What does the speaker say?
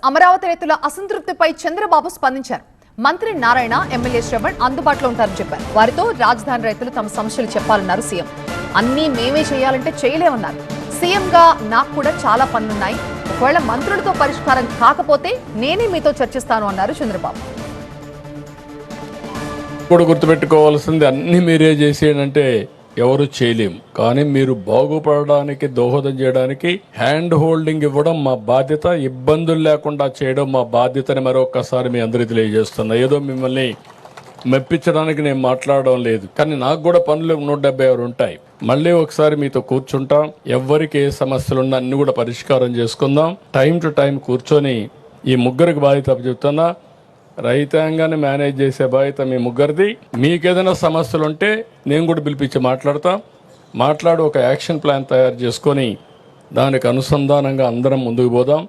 అమరావతి రైతుల అసంతృప్తిపై చంద్రబాబు స్పందించారు. మంత్రి నారాయణ, ఎమ్మెల్యే శ్రవణ్ అందుబాటులో ఉంటారని చెప్పారు. వారితో రాజధాని రైతులు తమ సమస్యలు చెప్పాలన్నారు సీఎం. అన్నీ మేమే చేయాలంటే చేయలేమన్నారు. సీఎంగా నాకు కూడా చాలా పనులున్నాయి, ఒకవేళ మంత్రులతో పరిష్కారం కాకపోతే నేనే మీతో చర్చిస్తాను అన్నారు చంద్రబాబు. కూడా గుర్తుపెట్టుకోవాల్సింది, అన్ని మీరే చేసేయంటే ఎవరు చేయలేం, కానీ మీరు బాగుపడడానికి దోహదం చేయడానికి హ్యాండ్ హోల్డింగ్ ఇవ్వడం మా బాధ్యత, ఇబ్బందులు లేకుండా చేయడం మా బాధ్యతని మరొకసారి మీ అందరికీ తెలియజేస్తున్నా. ఏదో మిమ్మల్ని మెప్పించడానికి నేను మాట్లాడడం లేదు, కానీ నాకు కూడా పనులు 176 ఉంటాయి. మళ్ళీ ఒకసారి మీతో కూర్చుంటాం, ఎవరికి ఏ సమస్యలున్నా అన్ని కూడా పరిష్కారం చేసుకుందాం. టైం టు టైం కూర్చొని ఈ ముగ్గురికి బాధ్యత చెప్తున్నా. రైతాంగాన్ని మేనేజ్ చేసే బాధ్యత మీ ముగ్గురిది. మీకేదైనా సమస్యలు ఉంటే నేను కూడా పిలిపించి మాట్లాడి ఒక యాక్షన్ ప్లాన్ తయారు చేసుకొని దానికి అనుసంధానంగా అందరం ముందుకు పోదాం.